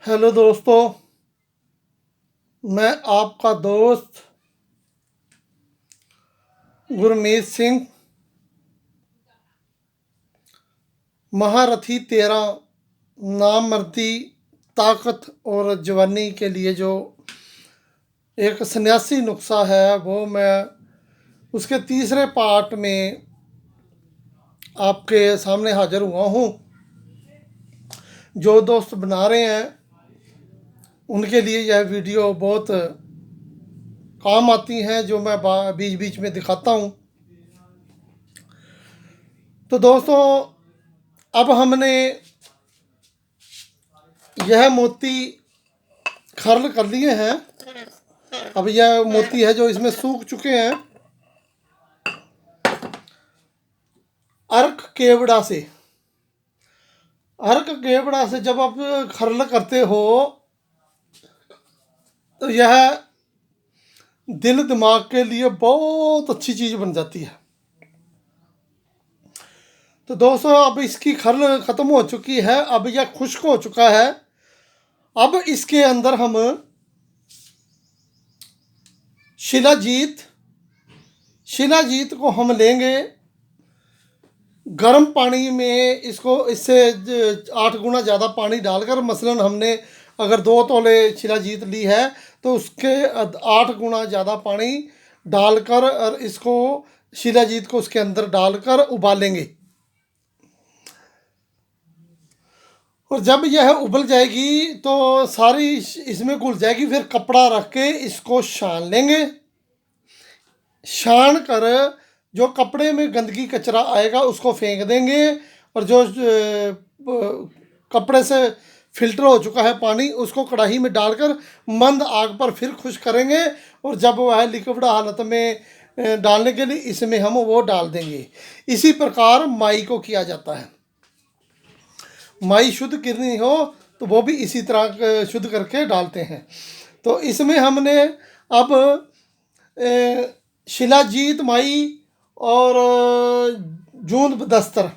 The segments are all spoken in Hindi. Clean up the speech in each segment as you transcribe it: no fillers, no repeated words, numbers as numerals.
हेलो दोस्तों, मैं आपका दोस्त गुरमीत सिंह। महारथी 13 नामर्दी, ताकत और जवानी के लिए जो एक सन्यासी नुस्खा है वो मैं उसके तीसरे पार्ट में आपके सामने हाजिर हुआ हूँ। जो दोस्त बना रहे हैं उनके लिए यह वीडियो बहुत काम आती हैं, जो मैं बीच बीच में दिखाता हूँ। तो दोस्तों, अब हमने यह मोती खर्ल कर लिए हैं। अब यह मोती है जो इसमें सूख चुके हैं अर्क केवड़ा से। अर्क केवड़ा से जब आप खर्ल करते हो तो यह दिल दिमाग के लिए बहुत अच्छी चीज़ बन जाती है। तो दोस्तों, अब इसकी खर्ल ख़त्म हो चुकी है, अब यह खुश्क हो चुका है। अब इसके अंदर हम शिलाजीत शिलाजीत को हम लेंगे गर्म पानी में। इसको इससे 8 गुना ज़्यादा पानी डालकर, मसलन हमने अगर 2 तोले शिलाजीत ली है तो उसके 8 गुना ज़्यादा पानी डालकर और इसको शिलाजीत को उसके अंदर डालकर उबालेंगे। और जब यह उबल जाएगी तो सारी इसमें घुल जाएगी। फिर कपड़ा रख के इसको छान लेंगे। छान कर जो कपड़े में गंदगी कचरा आएगा उसको फेंक देंगे, और जो कपड़े से फिल्टर हो चुका है पानी उसको कढ़ाई में डालकर मंद आग पर फिर खुश करेंगे। और जब वह लिक्विड हालत में डालने के लिए इसमें हम वो डाल देंगे। इसी प्रकार माई को किया जाता है। माई शुद्ध करनी हो तो वो भी इसी तरह शुद्ध करके डालते हैं। तो इसमें हमने अब शिलाजीत, माई और जूंद बदस्तर,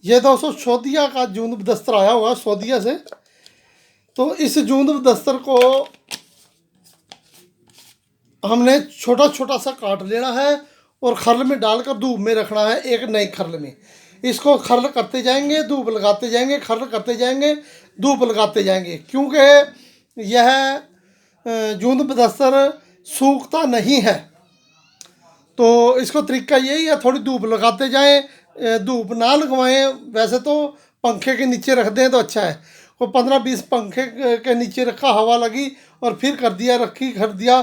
ये दोस्तों सौदिया का जूंद बदस्तर आया हुआ सौदिया से। तो इस जूंद बदस्तर को हमने छोटा छोटा सा काट लेना है और खर्ल में डालकर धूप में रखना है। एक नई खर्ल में इसको खर्ल करते जाएंगे, धूप लगाते जाएंगे, खर्ल करते जाएंगे, धूप लगाते जाएंगे। क्योंकि यह जूंद बदस्तर सूखता नहीं है, तो इसको तरीका यही है, थोड़ी धूप लगाते जाएं। धूप ना लगवाएं, वैसे तो पंखे के नीचे रख दें तो अच्छा है। वो 15-20 पंखे के नीचे रखा, हवा लगी और फिर कर दिया, रखी कर दिया।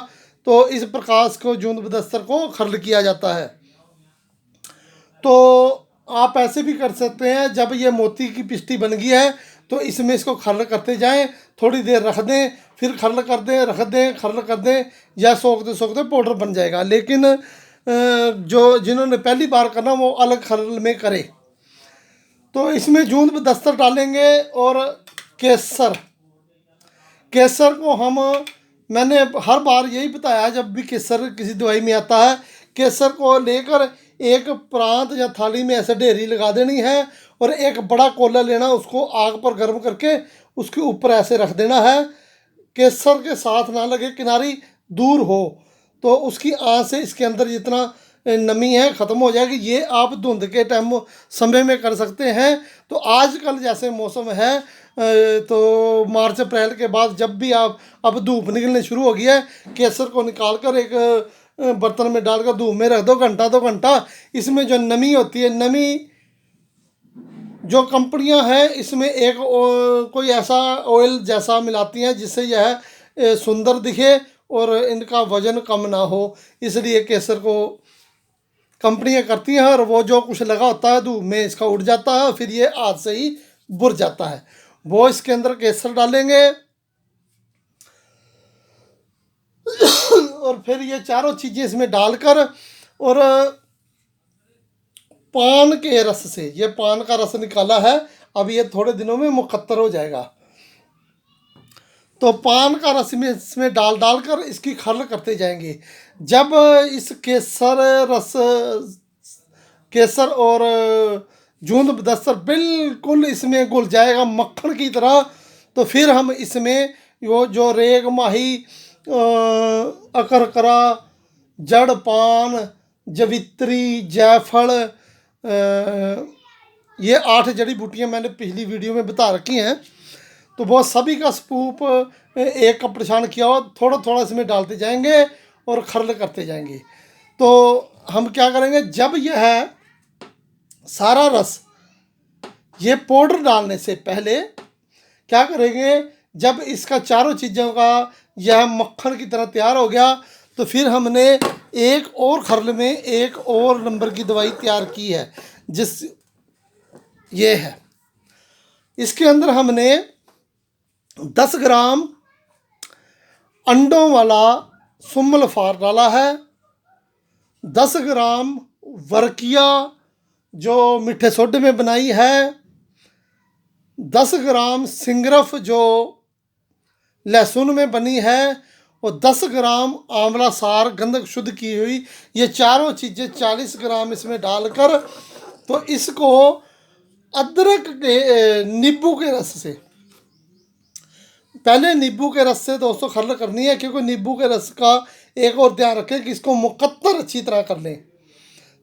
तो इस प्रकार को जूंद बदस्तर को खर्ल किया जाता है। तो आप ऐसे भी कर सकते हैं, जब ये मोती की पिष्टी बन गई है तो इसमें इसको खर्ल करते जाएं, थोड़ी देर रख दें, फिर खर्ल कर दें, रख दें, खर्ल कर दें, या सोखते सोखते पाउडर बन जाएगा। लेकिन जो जिन्होंने पहली बार करना वो अलग खर्ल में करे। तो इसमें जूंद बदस्तर डालेंगे और केसर। केसर को मैंने हर बार यही बताया, जब भी केसर किसी दवाई में आता है, केसर को लेकर एक प्रांत या थाली में ऐसे ढेरी लगा देनी है और एक बड़ा कोला लेना, उसको आग पर गर्म करके उसके ऊपर ऐसे रख देना है। केसर के साथ ना लगे, किनारी दूर हो, तो उसकी आँच से इसके अंदर जितना नमी है ख़त्म हो जाएगी। ये आप धुंध के टाइम समय में कर सकते हैं। तो आजकल जैसे मौसम है, तो मार्च अप्रैल के बाद जब भी आप, अब धूप निकलने शुरू हो गई है, केसर को निकाल कर एक बर्तन में डालकर धूप में रख दो, घंटा 2 घंटा। इसमें जो नमी होती है, नमी जो कंपनियां हैं इसमें एक कोई ऐसा ऑयल जैसा मिलाती हैं जिससे यह सुंदर दिखे और इनका वजन कम ना हो, इसलिए केसर को कंपनियां करती हैं। और वो जो कुछ लगा होता है धूप में इसका उड़ जाता है, फिर ये हाथ से ही बुर जाता है। वो इसके अंदर केसर डालेंगे और फिर ये चारों चीज़ें इसमें डालकर, और पान के रस से, ये पान का रस निकाला है, अब ये थोड़े दिनों में मुकत्तर हो जाएगा। तो पान का रस में इसमें डालकर इसकी खर्ल करते जाएंगे। जब इस केसर और जूंद बदस्तर बिल्कुल इसमें घुल जाएगा मक्खन की तरह। तो फिर हम इसमें वो जो रेग माही, अकरकरा, जड़ पान, जवित्री, जायफल, ये 8 जड़ी बूटियाँ मैंने पिछली वीडियो में बता रखी हैं। तो वो सभी का स्पूप 1 कप परेशान किया हुआ थोड़ा थोड़ा इसमें डालते जाएंगे और खरल करते जाएंगे। तो हम क्या करेंगे, जब यह सारा रस ये पाउडर डालने से पहले क्या करेंगे, जब इसका चारों चीज़ों का यह मक्खन की तरह तैयार हो गया तो फिर हमने एक और खरल में एक और नंबर की दवाई तैयार की है, जिस ये है। इसके अंदर हमने 10 ग्राम अंडों वाला सुमलफार डाला है, 10 ग्राम वर्किया जो मीठे सोडे में बनाई है, 10 ग्राम सिंगरफ जो लहसुन में बनी है, और 10 ग्राम आंवला सार गंधक शुद्ध की हुई। ये चारों चीज़ें 40 ग्राम इसमें डालकर तो इसको अदरक के नींबू के रस से, पहले नींबू के रस से दोस्तों खरल करनी है, क्योंकि नींबू के रस का एक और ध्यान रखें कि इसको मुकद्दर अच्छी तरह कर लें।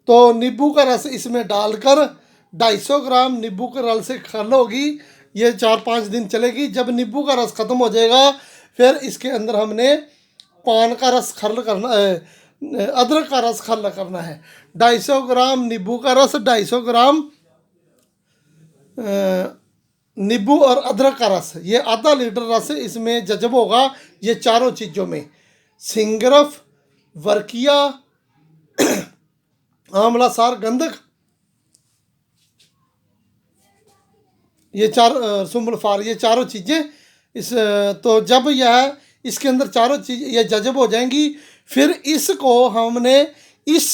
तो नींबू का रस इसमें डालकर 250 ग्राम नींबू के रस से खरल होगी। ये 4-5 दिन चलेगी। जब नींबू का रस ख़त्म हो जाएगा फिर इसके अंदर हमने पान का रस खरल करना है, अदरक का रस खरल करना है। 250 ग्राम नींबू का रस, 250 ग्राम नींबू और अदरक का रस, ये आधा लीटर रस इसमें जजब होगा। ये चारों चीज़ों में सिंगरफ, वर्किया, आंवला सार गंधक, ये सुमलफार, ये चारों चीज़ें इस तो जब यह इसके अंदर चारों चीज़ ये जजब हो जाएंगी फिर इसको हमने इस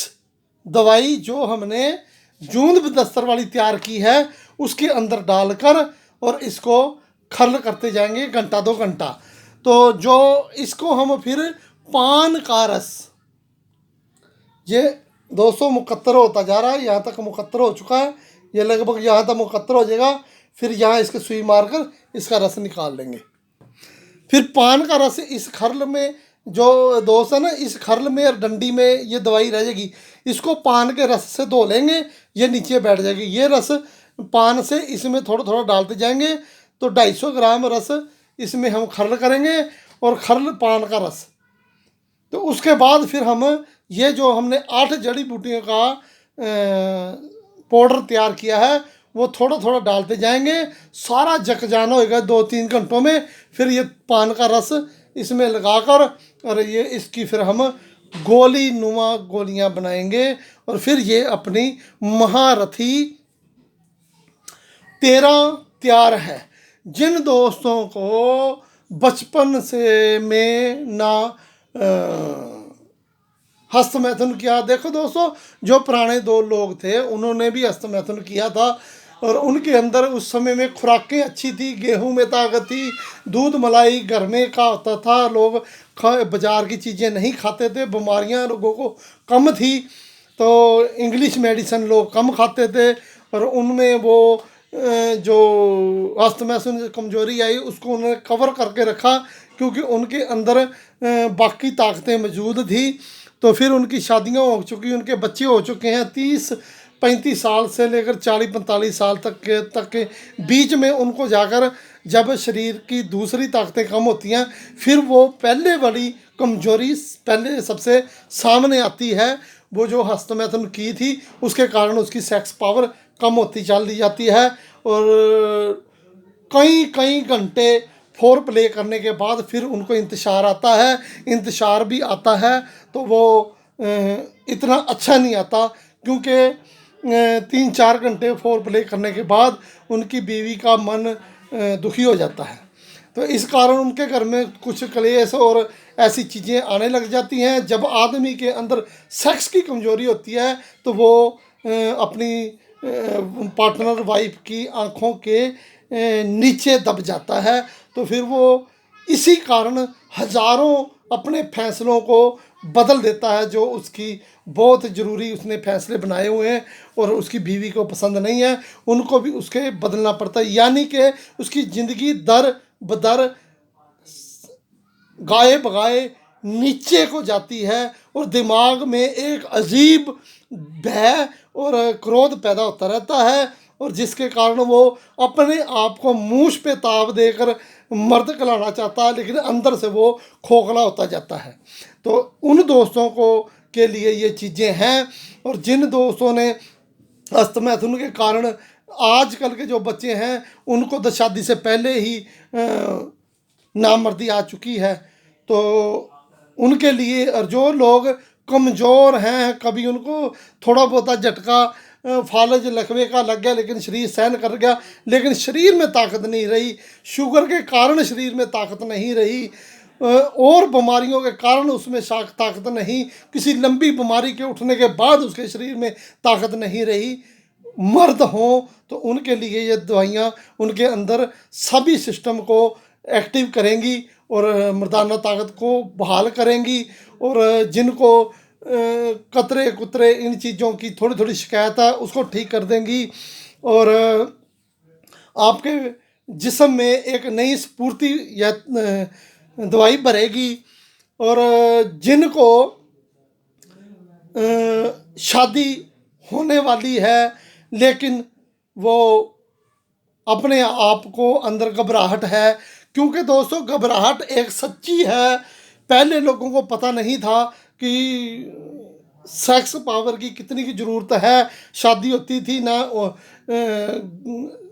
दवाई जो हमने जूंद बदस्तर वाली तैयार की है उसके अंदर डालकर और इसको खरल करते जाएंगे 1-2 घंटा। तो जो इसको हम फिर पान का रस, ये 200 मुकत्तर होता जा रहा है, यहाँ तक मुकत्तर हो चुका है, ये लगभग यहाँ तक मुकत्तर हो जाएगा। फिर यहाँ इसके सुई मारकर इसका रस निकाल लेंगे। फिर पान का रस इस खरल में जो दोस्त है ना, इस खरल में और डंडी में ये दवाई रह जाएगी, इसको पान के रस से धो लेंगे, ये नीचे बैठ जाएगी। ये रस पान से इसमें थोड़ा थोड़ा डालते जाएंगे। तो 250 ग्राम रस इसमें हम खरल करेंगे और खरल पान का रस। तो उसके बाद फिर हम ये जो हमने 8 जड़ी बूटियों का पाउडर तैयार किया है वो थोड़ा थोड़ा डालते जाएंगे। सारा जकजान होएगा 2-3 घंटों में। फिर ये पान का रस इसमें लगाकर और ये इसकी फिर हम गोली नुमा गोलियां बनाएंगे और फिर ये अपनी महारथी 13 तैयार है। जिन दोस्तों को बचपन से में ना हस्तमैथुन किया, देखो दोस्तों जो पुराने 2 लोग थे उन्होंने भी हस्तमैथुन किया था और उनके अंदर उस समय में खुराकें अच्छी थी, गेहूं में ताकत थी, दूध मलाई घर में का होता था, लोग बाज़ार की चीज़ें नहीं खाते थे, बीमारियां लोगों को कम थी, तो इंग्लिश मेडिसिन लोग कम खाते थे और उनमें वो जो हस्तमैथुन से कमज़ोरी आई उसको उन्होंने कवर करके रखा क्योंकि उनके अंदर बाकी ताकतें मौजूद थी। तो फिर उनकी शादियां हो चुकी, उनके बच्चे हो चुके हैं। 30-35 साल से लेकर 40-45 साल तक के बीच में उनको जाकर जब शरीर की दूसरी ताकतें कम होती हैं फिर वो पहले वाली कमजोरी पहले सबसे सामने आती है। वो जो हस्तमैथुन की थी उसके कारण उसकी सेक्स पावर कम होती चली जाती है और कई घंटे फोर प्ले करने के बाद फिर उनको इंतशार आता है। इंतशार भी आता है तो वो इतना अच्छा नहीं आता क्योंकि 3-4 घंटे फोर प्ले करने के बाद उनकी बीवी का मन दुखी हो जाता है। तो इस कारण उनके घर में कुछ क्लेश और ऐसी चीज़ें आने लग जाती हैं। जब आदमी के अंदर सेक्स की कमज़ोरी होती है तो वो अपनी पार्टनर वाइफ की आँखों के नीचे दब जाता है। तो फिर वो इसी कारण हज़ारों अपने फैसलों को बदल देता है, जो उसकी बहुत ज़रूरी उसने फैसले बनाए हुए हैं और उसकी बीवी को पसंद नहीं है, उनको भी उसके बदलना पड़ता है। यानी कि उसकी ज़िंदगी दर बदर गाए बगाए नीचे को जाती है और दिमाग में एक अजीब भय और क्रोध पैदा होता रहता है, और जिसके कारण वो अपने आप को मूंछ पे ताव देकर मर्द कहलाना चाहता है, लेकिन अंदर से वो खोखला होता जाता है। तो उन दोस्तों को के लिए ये चीज़ें हैं, और जिन दोस्तों ने हस्तमैथुन के कारण आजकल के जो बच्चे हैं उनको तो शादी से पहले ही नामर्दी आ चुकी है, तो उनके लिए, और जो लोग कमज़ोर हैं, कभी उनको थोड़ा बहुत झटका फालज लकवे का लग गया लेकिन शरीर सहन कर गया, लेकिन शरीर में ताकत नहीं रही, शुगर के कारण शरीर में ताकत नहीं रही, और बीमारियों के कारण उसमें ताकत नहीं, किसी लंबी बीमारी के उठने के बाद उसके शरीर में ताकत नहीं रही, मर्द हों तो उनके लिए ये दवाइयाँ उनके अंदर सभी सिस्टम को एक्टिव करेंगी और मर्दाना ताकत को बहाल करेंगी, और जिनको कतरे कुतरे इन चीज़ों की थोड़ी थोड़ी शिकायत है उसको ठीक कर देंगी, और आपके जिस्म में एक नई स्फूर्ति या दवाई भरेगी। और जिनको शादी होने वाली है लेकिन वो अपने आप को अंदर घबराहट है, क्योंकि दोस्तों घबराहट एक सच्ची है। पहले लोगों को पता नहीं था कि सेक्स पावर की कितनी की ज़रूरत है, शादी होती थी ना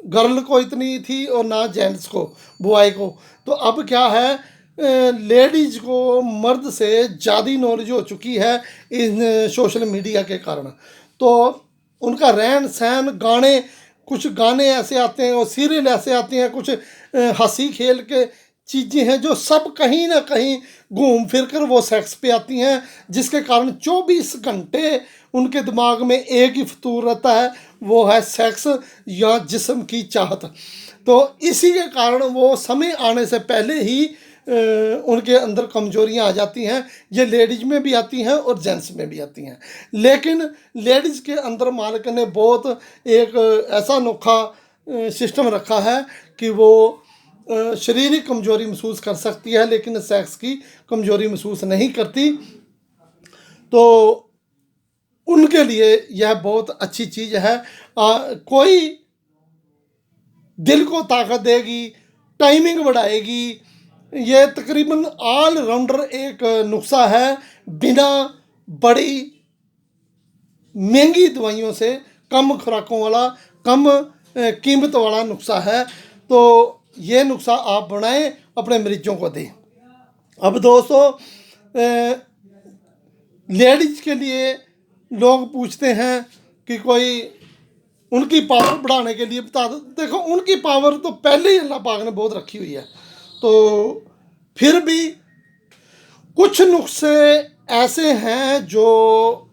गर्ल को इतनी थी और ना जेंट्स को, बॉय को। तो अब क्या है, लेडीज़ को मर्द से ज़्यादा नॉलेज हो चुकी है इन सोशल मीडिया के कारण। तो उनका रहन सहन, गाने, कुछ गाने ऐसे आते हैं और सीरियल ऐसे आते हैं, कुछ हंसी खेल के चीज़ें हैं जो सब कहीं ना कहीं घूम फिर कर वो सेक्स पे आती हैं, जिसके कारण 24 घंटे उनके दिमाग में एक ही फतूर रहता है, वो है सेक्स या जिस्म की चाहत। तो इसी के कारण वो समय आने से पहले ही उनके अंदर कमजोरियां आ जाती हैं। ये लेडीज़ में भी आती हैं और जेंट्स में भी आती हैं, लेकिन लेडीज़ के अंदर मालिक ने बहुत एक ऐसा अनोखा सिस्टम रखा है कि वो शारीरिक कमजोरी महसूस कर सकती है लेकिन सेक्स की कमजोरी महसूस नहीं करती। तो उनके लिए यह बहुत अच्छी चीज़ है। कोई दिल को ताकत देगी, टाइमिंग बढ़ाएगी, ये तकरीबन ऑल राउंडर एक नुस्खा है, बिना बड़ी महंगी दवाइयों से, कम खुराकों वाला, कम कीमत वाला नुस्खा है। तो ये नुस्खा आप बनाएं, अपने मरीजों को दें। अब दोस्तों, लेडीज़ के लिए लोग पूछते हैं कि कोई उनकी पावर बढ़ाने के लिए बता दो। देखो, उनकी पावर तो पहले ही अल्लाह पाक ने बहुत रखी हुई है, तो फिर भी कुछ नुस्खे ऐसे हैं जो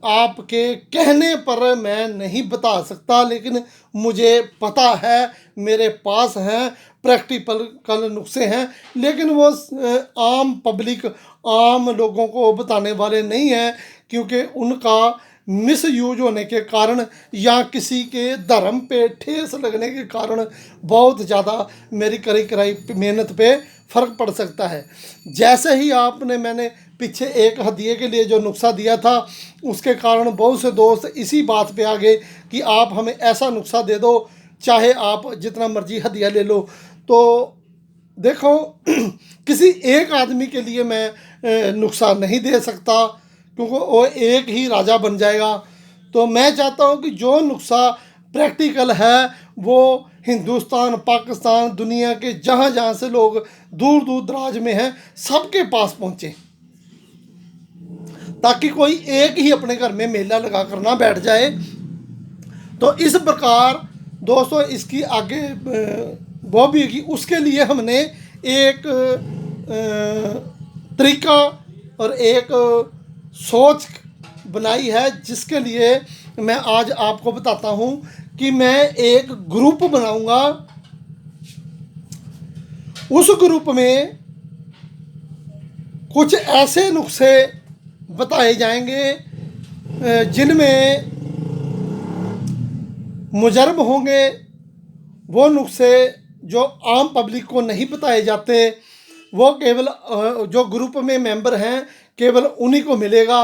आपके कहने पर मैं नहीं बता सकता, लेकिन मुझे पता है, मेरे पास हैं प्रैक्टिकल नुस्खे हैं, लेकिन वो आम पब्लिक, आम लोगों को बताने वाले नहीं हैं, क्योंकि उनका मिस यूज होने के कारण या किसी के धर्म पे ठेस लगने के कारण बहुत ज़्यादा मेरी करी कराई मेहनत पे फ़र्क पड़ सकता है। जैसे ही मैंने पीछे एक हदिये के लिए जो नुस्खा दिया था, उसके कारण बहुत से दोस्त इसी बात पे आ गए कि आप हमें ऐसा नुस्खा दे दो, चाहे आप जितना मर्जी हदिया ले लो। तो देखो, किसी एक आदमी के लिए मैं नुस्खा नहीं दे सकता, क्योंकि वो एक ही राजा बन जाएगा। तो मैं चाहता हूँ कि जो नुस्खा प्रैक्टिकल है वो हिंदुस्तान, पाकिस्तान, दुनिया के जहाँ जहाँ से लोग दूर दूर दराज में हैं, सबके पास पहुँचे, ताकि कोई एक ही अपने घर में मेला लगा कर ना बैठ जाए। तो इस प्रकार दोस्तों, इसकी आगे वो भी होगी, उसके लिए हमने एक तरीका और एक सोच बनाई है, जिसके लिए मैं आज आपको बताता हूँ कि मैं एक ग्रुप बनाऊंगा। उस ग्रुप में कुछ ऐसे नुस्खे बताए जाएंगे जिनमें मुजरब होंगे। वो नुस्खे जो आम पब्लिक को नहीं बताए जाते, वो केवल जो ग्रुप में मेंबर हैं केवल उन्हीं को मिलेगा।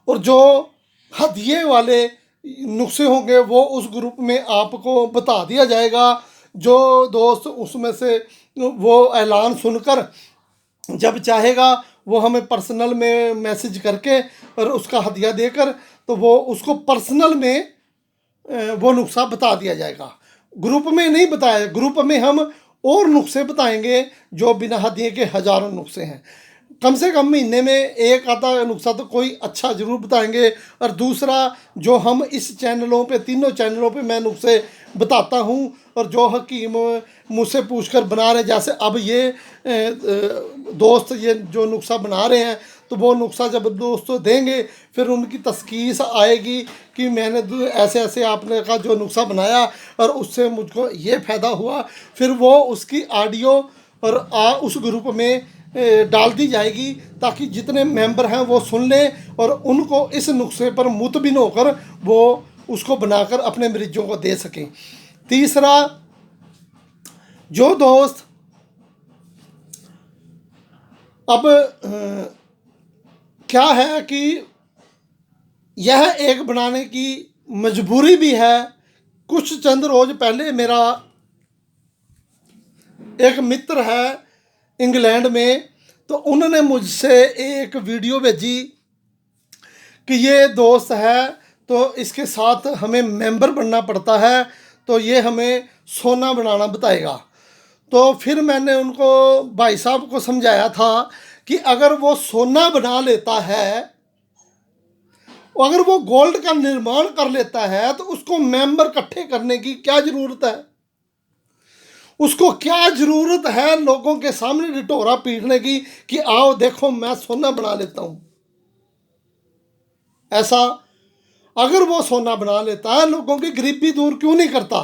और जो हदिये वाले नुस्खे होंगे वो उस ग्रुप में आपको बता दिया जाएगा। जो दोस्त उसमें से वो ऐलान सुनकर जब चाहेगा वो हमें पर्सनल में मैसेज करके और उसका हदिया देकर, तो वो उसको पर्सनल में वो नुस्खा बता दिया जाएगा। ग्रुप में नहीं बताया, ग्रुप में हम और नुस्खे बताएंगे जो बिना हदिये के हज़ारों नुस्खे हैं। कम से कम महीने में एक आधा नुस्खा तो कोई अच्छा ज़रूर बताएंगे। और दूसरा, जो हम इस चैनलों पे, तीनों चैनलों पे मैं नुस्खे बताता हूँ और जो हकीम मुझसे पूछकर बना रहे हैं, जैसे अब ये दोस्त ये जो नुस्खा बना रहे हैं, तो वो नुस्खा जब दोस्त देंगे फिर उनकी तस्कीस आएगी कि मैंने ऐसे ऐसे आपने का जो नुस्खा बनाया और उससे मुझको ये फ़ायदा हुआ। फिर वो उसकी ऑडियो और उस ग्रुप में डाल दी जाएगी ताकि जितने मेंबर हैं वो सुन लें और उनको इस नुस्खे पर मुतमिन होकर वो उसको बनाकर अपने मरीजों को दे सकें। तीसरा, जो दोस्त अब क्या है कि यह एक बनाने की मजबूरी भी है। कुछ चंद रोज़ पहले मेरा एक मित्र है इंग्लैंड में, तो उन्होंने मुझसे एक वीडियो भेजी कि ये दोस्त है तो इसके साथ हमें मेंबर बनना पड़ता है, तो ये हमें सोना बनाना बताएगा। तो फिर मैंने उनको, भाई साहब को समझाया था कि अगर वो सोना बना लेता है, अगर वो गोल्ड का निर्माण कर लेता है, तो उसको मेंबर इकट्ठे करने की क्या ज़रूरत है? उसको क्या ज़रूरत है लोगों के सामने ढिढोरा पीटने की कि आओ देखो मैं सोना बना लेता हूँ? ऐसा अगर वो सोना बना लेता है, लोगों की गरीबी दूर क्यों नहीं करता?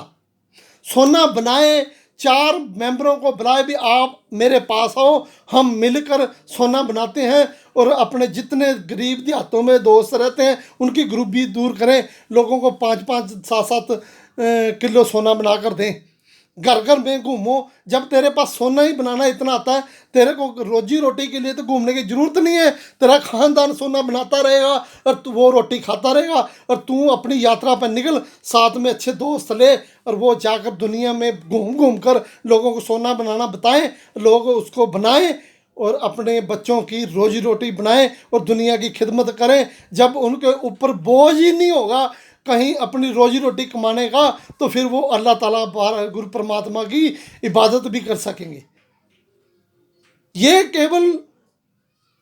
सोना बनाए, 4 मेंबरों को बुलाए भी आप मेरे पास आओ, हम मिलकर सोना बनाते हैं और अपने जितने गरीब देहातों में दोस्त रहते हैं उनकी गरीबी दूर करें। लोगों को 5-5 7-7 किलो सोना बना कर दें। घर घर में घूमो, जब तेरे पास सोना ही बनाना इतना आता है, तेरे को रोजी रोटी के लिए तो घूमने की ज़रूरत नहीं है। तेरा खानदान सोना बनाता रहेगा और तू वो रोटी खाता रहेगा और तू अपनी यात्रा पर निकल, साथ में अच्छे दोस्त ले और वो जाकर दुनिया में घूम घूम कर लोगों को सोना बनाना बताएं, लोग उसको बनाएं और अपने बच्चों की रोजी रोटी बनाएं और दुनिया की खिदमत करें। जब उनके ऊपर बोझ ही नहीं होगा कहीं अपनी रोजी रोटी कमाने का, तो फिर वो अल्लाह ताला गुरु परमात्मा की इबादत भी कर सकेंगे। ये केवल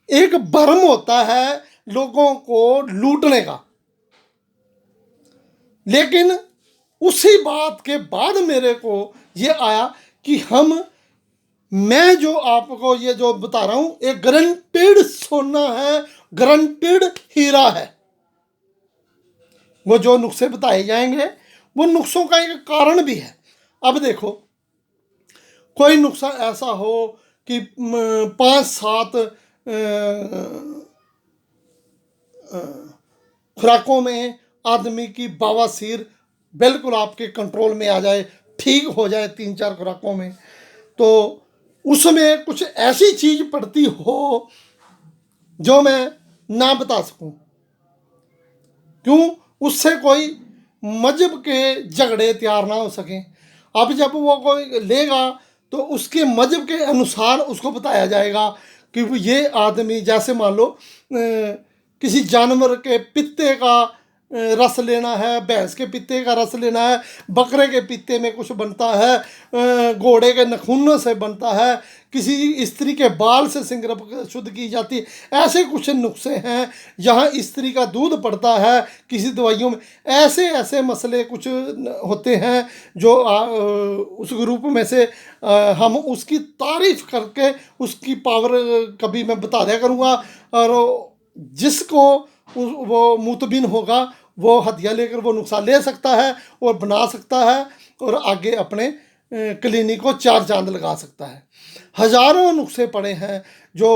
एक भ्रम होता है लोगों को लूटने का। लेकिन उसी बात के बाद मेरे को ये आया कि मैं जो आपको ये जो बता रहा हूं, एक गारंटेड सोना है, गारंटेड हीरा है। वो जो नुस्खे बताए जाएंगे वो नुस्खों का एक कारण भी है। अब देखो, कोई नुस्खा ऐसा हो कि 5-7 खुराकों में आदमी की बवासीर बिल्कुल आपके कंट्रोल में आ जाए, ठीक हो जाए 3-4 खुराकों में, तो उसमें कुछ ऐसी चीज़ पड़ती हो जो मैं ना बता सकूं। क्यों? उससे कोई मजहब के झगड़े तैयार ना हो सकें। अब जब वो कोई लेगा तो उसके मजहब के अनुसार उसको बताया जाएगा कि ये आदमी, जैसे मान लो किसी जानवर के पित्ते का रस लेना है, भैंस के पित्ते का रस लेना है, बकरे के पित्ते में कुछ बनता है, घोड़े के नखूनों से बनता है, किसी स्त्री के बाल से सिंगरप शुद्ध की जाती है। ऐसे कुछ नुस्खे हैं जहाँ स्त्री का दूध पड़ता है किसी दवाइयों में। ऐसे ऐसे मसले कुछ होते हैं जो उस ग्रुप में से हम उसकी तारीफ़ करके उसकी पावर कभी मैं बता दिया करूँगा। और जिसको वो मुतबिन होगा वो हदिया लेकर वो नुस्खा ले सकता है और बना सकता है और आगे अपने क्लिनिक को 4 चांद लगा सकता है। हज़ारों नुस्खे पड़े हैं जो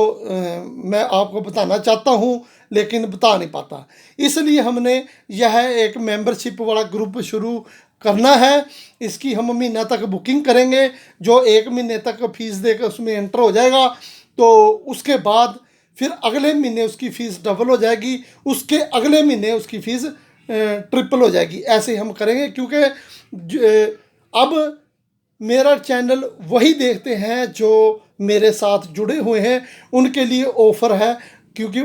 मैं आपको बताना चाहता हूँ लेकिन बता नहीं पाता। इसलिए हमने यह एक मेंबरशिप वाला ग्रुप शुरू करना है। इसकी हम महीना तक बुकिंग करेंगे। जो 1 महीने तक फीस देकर उसमें एंटर हो जाएगा तो उसके बाद फिर अगले महीने उसकी फ़ीस डबल हो जाएगी, उसके अगले महीने उसकी फ़ीस ट्रिपल हो जाएगी। ऐसे हम करेंगे क्योंकि अब मेरा चैनल वही देखते हैं जो मेरे साथ जुड़े हुए हैं, उनके लिए ऑफ़र है। क्योंकि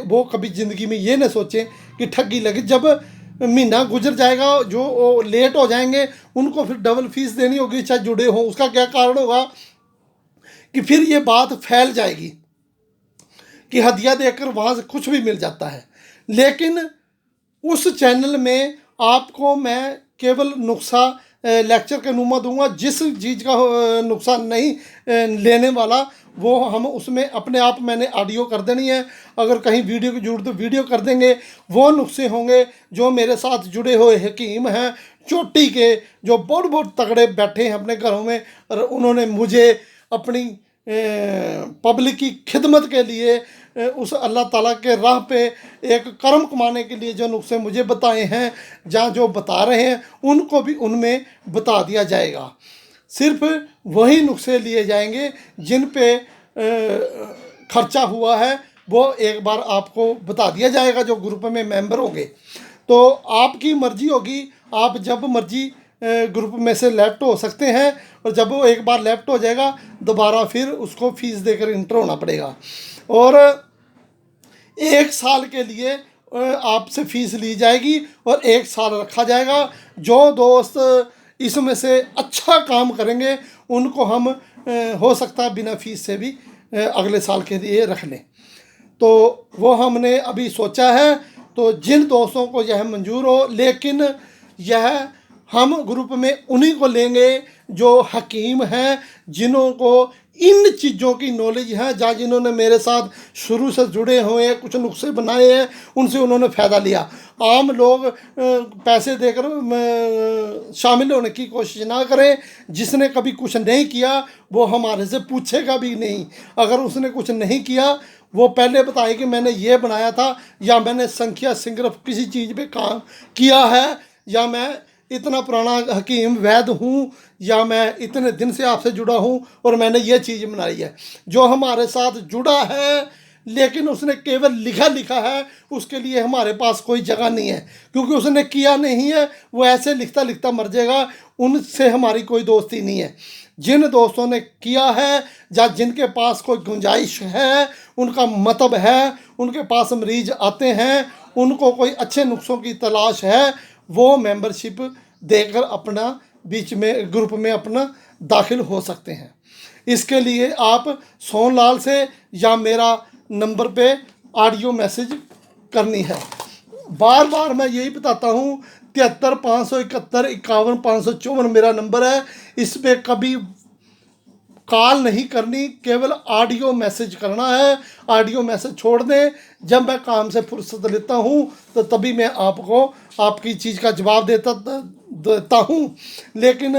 वो कभी ज़िंदगी में ये ना सोचें कि ठगी लगी। जब महीना गुजर जाएगा जो वो लेट हो जाएंगे उनको फिर डबल फीस देनी होगी चाहे जुड़े हों। उसका क्या कारण होगा कि फिर ये बात फैल जाएगी कि हदिया देकर वहाँ से कुछ भी मिल जाता है। लेकिन उस चैनल में आपको मैं केवल नुस्खा लेक्चर के नुमा दूंगा। जिस चीज़ का नुकसान नहीं लेने वाला वो हम उसमें अपने आप मैंने ऑडियो कर देनी है। अगर कहीं वीडियो की जरूरत तो वीडियो कर देंगे। वो नुस्खे होंगे जो मेरे साथ जुड़े हुए हकीम हैं चोटी के, जो बहुत बहुत तगड़े बैठे हैं अपने घरों में और उन्होंने मुझे अपनी पब्लिक की खिदमत के लिए उस अल्लाह ताला के राह पे एक कर्म कमाने के लिए जो नुस्खे मुझे बताए हैं, जहाँ जो बता रहे हैं उनको भी उनमें बता दिया जाएगा। सिर्फ वही नुस्खे लिए जाएंगे जिन पे खर्चा हुआ है, वो एक बार आपको बता दिया जाएगा जो ग्रुप में मेंबर होंगे। तो आपकी मर्जी होगी, आप जब मर्जी ग्रुप में से लेफ्ट हो सकते हैं और जब वो एक बार लेफ्ट हो जाएगा दोबारा फिर उसको फीस देकर इंटर होना पड़ेगा। और 1 साल के लिए आपसे फ़ीस ली जाएगी और 1 साल रखा जाएगा। जो दोस्त इसमें से अच्छा काम करेंगे उनको हम हो सकता है बिना फीस से भी अगले साल के लिए रख लें। तो वो हमने अभी सोचा है। तो जिन दोस्तों को यह मंजूर हो, लेकिन यह हम ग्रुप में उन्हीं को लेंगे जो हकीम हैं, जिन्हों को इन चीज़ों की नॉलेज है, जहाँ जिन्होंने मेरे साथ शुरू से जुड़े हुए हैं, कुछ नुस्खे बनाए हैं, उनसे उन्होंने फ़ायदा लिया। आम लोग पैसे देकर शामिल होने की कोशिश ना करें। जिसने कभी कुछ नहीं किया वो हमारे से पूछेगा भी नहीं। अगर उसने कुछ नहीं किया वो पहले बताए कि मैंने ये बनाया था, या मैंने संख्या सिंगरफ किसी चीज़ पे काम किया है, या मैं इतना पुराना हकीम वैद हूँ, या मैं इतने दिन से आपसे जुड़ा हूँ और मैंने ये चीज़ बनाई है। जो हमारे साथ जुड़ा है लेकिन उसने केवल लिखा है, उसके लिए हमारे पास कोई जगह नहीं है, क्योंकि उसने किया नहीं है। वो ऐसे लिखता लिखता मर जाएगा। उनसे हमारी कोई दोस्ती नहीं है। जिन दोस्तों ने किया है या जिनके पास कोई गुंजाइश है, उनका मतलब है, उनके पास मरीज आते हैं, उनको कोई अच्छे नुस्खों की तलाश है, वो मेंबरशिप देकर अपना बीच में ग्रुप में अपना दाखिल हो सकते हैं। इसके लिए आप सोनलाल से या मेरा नंबर पे ऑडियो मैसेज करनी है। बार बार मैं यही बताता हूँ, 73 571 51 554 मेरा नंबर है। इस पर कभी कॉल नहीं करनी, केवल ऑडियो मैसेज करना है। ऑडियो मैसेज छोड़ दें, जब मैं काम से फुर्सत लेता हूँ तो तभी मैं आपको आपकी चीज़ का जवाब देता हूँ। लेकिन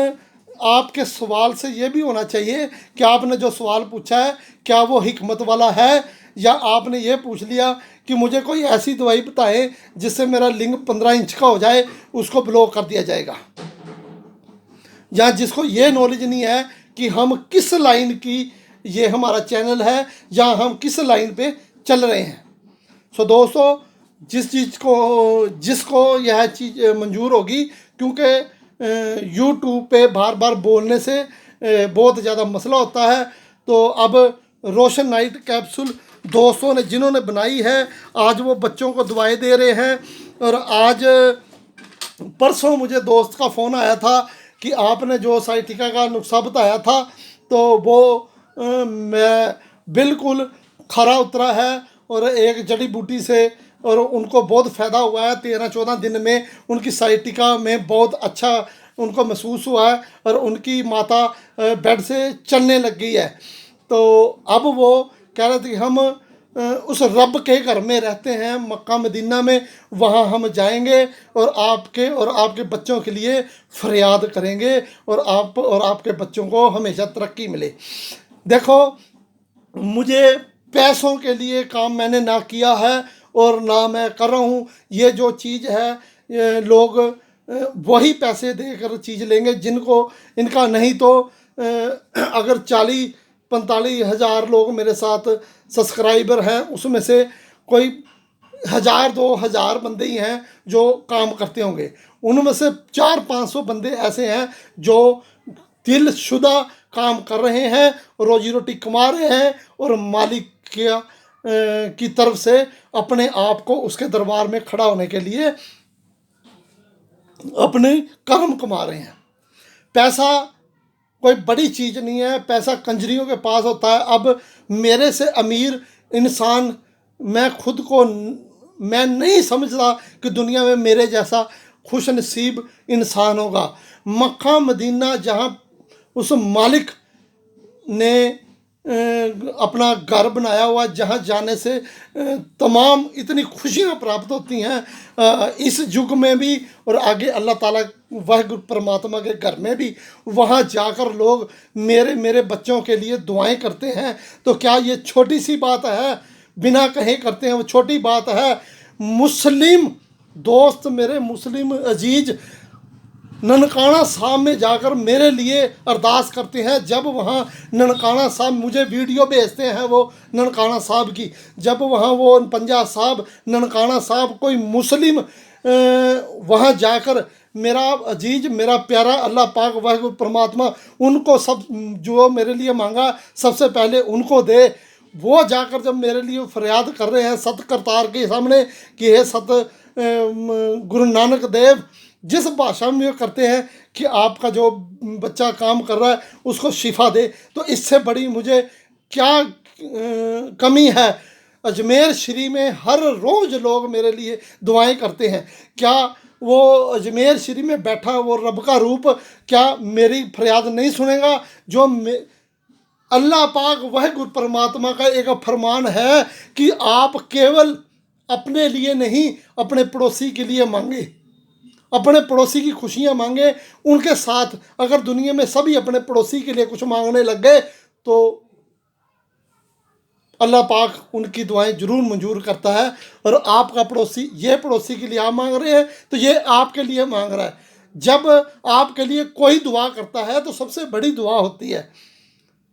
आपके सवाल से ये भी होना चाहिए कि आपने जो सवाल पूछा है क्या वो हिकमत वाला है, या आपने ये पूछ लिया कि मुझे कोई ऐसी दवाई बताएं जिससे मेरा लिंग 15 इंच का हो जाए, उसको ब्लॉक कर दिया जाएगा। या जिसको ये नॉलेज नहीं है कि हम किस लाइन की ये हमारा चैनल है या हम किस लाइन पे चल रहे हैं। सो दोस्तों, जिसको यह चीज़ मंजूर होगी, क्योंकि यूट्यूब पे बार बार बोलने से बहुत ज़्यादा मसला होता है। तो अब रोशन नाइट कैप्सूल दोस्तों ने जिन्होंने बनाई है, आज वो बच्चों को दवाई दे रहे हैं। और आज परसों मुझे दोस्त का फ़ोन आया था कि आपने जो साइटिका का नुस्खा बताया था तो वो मैं बिल्कुल खरा उतरा है, और एक जड़ी बूटी से और उनको बहुत फ़ायदा हुआ है। 13-14 दिन में उनकी साइटिका में बहुत अच्छा उनको महसूस हुआ है और उनकी माता बेड से चलने लग गई है। तो अब वो कह रहे थे कि हम उस रब के घर में रहते हैं मक्का मदीना में, वहाँ हम जाएंगे और आपके बच्चों के लिए फरियाद करेंगे और आपके बच्चों को हमेशा तरक्की मिले। देखो, मुझे पैसों के लिए काम मैंने ना किया है और ना मैं कर रहा हूँ। ये जो चीज़ है, ये लोग वही पैसे देकर चीज़ लेंगे जिनको इनका नहीं तो अगर 40-45 हज़ार लोग मेरे साथ सब्सक्राइबर हैं, उसमें से कोई 1000-2000 बंदे ही हैं जो काम करते होंगे। उनमें से 400-500 बंदे ऐसे हैं जो दिलशुदा काम कर रहे हैं, रोजी रोटी कमा रहे हैं और मालिक की तरफ से अपने आप को उसके दरबार में खड़ा होने के लिए अपने कर्म कमा रहे हैं। पैसा कोई बड़ी चीज़ नहीं है, पैसा कंजरियों के पास होता है। अब मेरे से अमीर इंसान मैं नहीं समझता कि दुनिया में मेरे जैसा खुश नसीब इंसान होगा। मक्का मदीना जहाँ उस मालिक ने अपना घर बनाया हुआ, जहाँ जाने से तमाम इतनी खुशियाँ प्राप्त होती हैं इस युग में भी और आगे अल्लाह ताला वाहिगुरु परमात्मा के घर में भी, वहाँ जाकर लोग मेरे बच्चों के लिए दुआएं करते हैं। तो क्या ये छोटी सी बात है? बिना कहे करते हैं, वो छोटी बात है। मुस्लिम दोस्त, मेरे मुस्लिम अजीज ननकाना साहब में जाकर मेरे लिए अरदास करते हैं। जब वहाँ ननकाना साहब मुझे वीडियो भेजते हैं, वो ननकाना साहब की, जब वहाँ वो पंजा साहब ननकाना साहब कोई मुस्लिम वहाँ जाकर, मेरा अजीज मेरा प्यारा अल्लाह पाक वाहिगुरु परमात्मा उनको सब जो मेरे लिए मांगा सबसे पहले उनको दे। वो जाकर जब मेरे लिए फरियाद कर रहे हैं सत करतार के सामने कि हे सत गुरु नानक देव, जिस भाषा में करते हैं कि आपका जो बच्चा काम कर रहा है उसको शिफा दे, तो इससे बड़ी मुझे क्या कमी है। अजमेर शरीफ में हर रोज़ लोग मेरे लिए दुआएं करते हैं। क्या वो अजमेर शरीफ में बैठा वो रब का रूप क्या मेरी फरियाद नहीं सुनेगा? जो अल्लाह पाक वाहिगुरु परमात्मा का एक फरमान है कि आप केवल अपने लिए नहीं, अपने पड़ोसी के लिए मांगे, अपने पड़ोसी की खुशियाँ मांगे। उनके साथ अगर दुनिया में सभी अपने पड़ोसी के लिए कुछ मांगने लग गए तो अल्लाह पाक उनकी दुआएं जरूर मंजूर करता है। और आपका पड़ोसी, ये पड़ोसी के लिए आप मांग रहे हैं तो ये आपके लिए मांग रहा है। जब आपके लिए कोई दुआ करता है तो सबसे बड़ी दुआ होती है।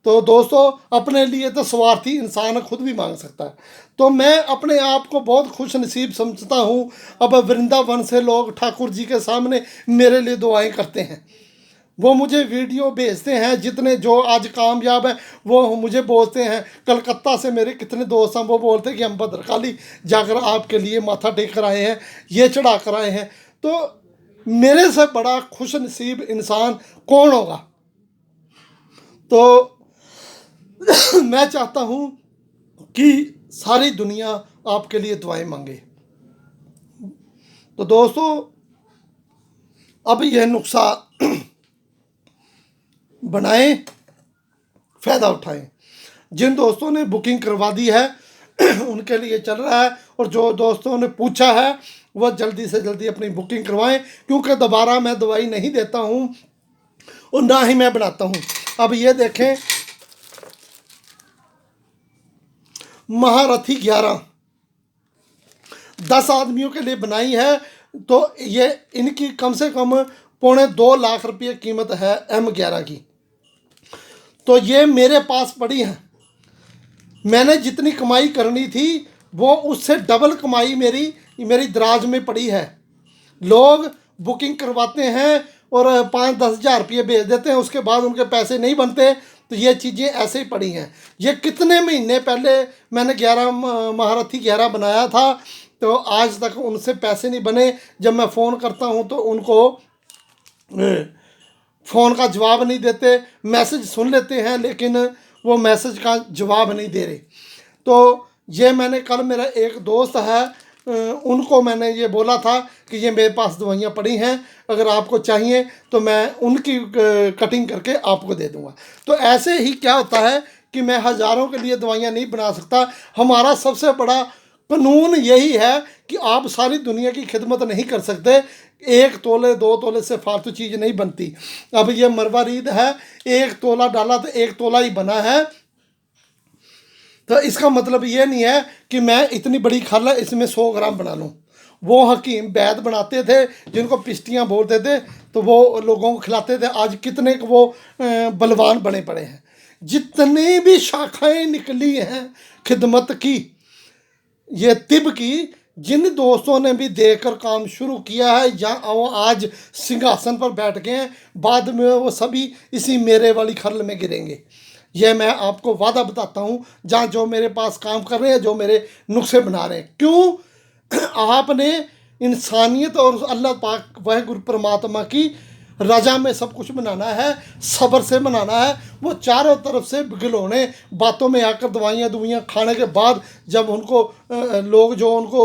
तो दोस्तों, अपने लिए तो स्वार्थी इंसान खुद भी मांग सकता है। तो मैं अपने आप को बहुत खुश नसीब समझता हूँ। अब वृंदावन से लोग ठाकुर जी के सामने मेरे लिए दुआएं करते हैं, वो मुझे वीडियो भेजते हैं। जितने जो आज कामयाब हैं वो मुझे बोलते हैं। कलकत्ता से मेरे कितने दोस्त हैं, वो बोलते हैं कि हम भद्रकाली जाकर आपके लिए माथा टेक कर आए हैं, ये चढ़ा कर आए हैं। तो मेरे से बड़ा खुश नसीब इंसान कौन होगा? तो मैं चाहता हूँ कि सारी दुनिया आपके लिए दुआएं मांगे। तो दोस्तों, अब यह नुस्खा बनाएं, फ़ायदा उठाएं। जिन दोस्तों ने बुकिंग करवा दी है उनके लिए चल रहा है, और जो दोस्तों ने पूछा है वह जल्दी से जल्दी अपनी बुकिंग करवाएं, क्योंकि दोबारा मैं दवाई नहीं देता हूँ और ना ही मैं बनाता हूँ। अब ये देखें, महारथी 11 10 आदमियों के लिए बनाई है। तो ये इनकी कम से कम 2.25 लाख रुपये कीमत है M11 की। तो ये मेरे पास पड़ी है। मैंने जितनी कमाई करनी थी वो उससे डबल कमाई मेरी दराज में पड़ी है। लोग बुकिंग करवाते हैं और 5-10 हज़ार रुपये भेज देते हैं, उसके बाद उनके पैसे नहीं बनते। तो ये चीज़ें ऐसे ही पड़ी हैं। ये कितने महीने पहले मैंने 11 महारथी 11 बनाया था, तो आज तक उनसे पैसे नहीं बने। जब मैं फ़ोन करता हूँ तो उनको फ़ोन का जवाब नहीं देते, मैसेज सुन लेते हैं लेकिन वो मैसेज का जवाब नहीं दे रहे। तो ये मैंने कल, मेरा एक दोस्त है, उनको मैंने ये बोला था कि ये मेरे पास दवाइयाँ पड़ी हैं, अगर आपको चाहिए तो मैं उनकी कटिंग करके आपको दे दूँगा। तो ऐसे ही क्या होता है कि मैं हज़ारों के लिए दवाइयाँ नहीं बना सकता। हमारा सबसे बड़ा कानून यही है कि आप सारी दुनिया की खिदमत नहीं कर सकते। 1 तोले 2 तोले से फालतू चीज़ नहीं बनती। अब ये मरवारीद है, 1 तोला डाला तो 1 तोला ही बना है। तो इसका मतलब ये नहीं है कि मैं इतनी बड़ी खल है इसमें 100 ग्राम बना लूँ। वो हकीम वैद बनाते थे जिनको पिश्तियाँ बोलते थे, तो वो लोगों को खिलाते थे। आज कितने को वो बलवान बने पड़े हैं। जितनी भी शाखाएं निकली हैं खिदमत की, ये तिब की, जिन दोस्तों ने भी देखकर काम शुरू किया है या वो आज सिंहासन पर बैठ गए हैं, बाद में वो सभी इसी मेरे वाली खरल में गिरेंगे। यह मैं आपको वादा बताता हूँ। जहाँ जो मेरे पास काम कर रहे हैं, जो मेरे नुस्खे बना रहे हैं, क्यों आपने इंसानियत और अल्लाह पाक वह गुरु परमात्मा की रजा में सब कुछ बनाना है, सब्र से बनाना है। वो चारों तरफ से गिलोने बातों में आकर दवाइयाँ दुवाइयाँ खाने के बाद जब उनको लोग जो उनको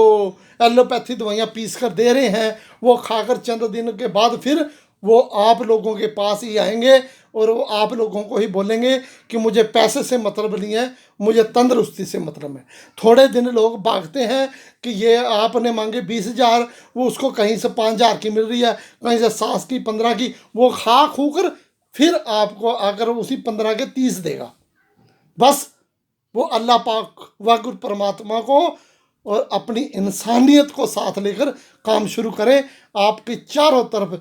एलोपैथी दवाइयाँ पीस कर दे रहे हैं, वो खाकर चंद दिन के बाद फिर वो आप लोगों के पास ही आएंगे और वो आप लोगों को ही बोलेंगे कि मुझे पैसे से मतलब नहीं है, मुझे तंदुरुस्ती से मतलब है। थोड़े दिन लोग भागते हैं कि ये आपने मांगे 20,000, वो उसको कहीं से 5,000 की मिल रही है, कहीं से 7 की 15 की, वो खा खू कर फिर आपको आकर उसी 15 के 30 देगा। बस वो अल्लाह पाक वाहिगुरु परमात्मा को और अपनी इंसानियत को साथ लेकर काम शुरू करें। आपके चारों तरफ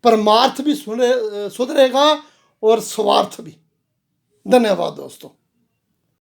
परमार्थ भी सुधरेगा और स्वार्थ भी। धन्यवाद दोस्तों।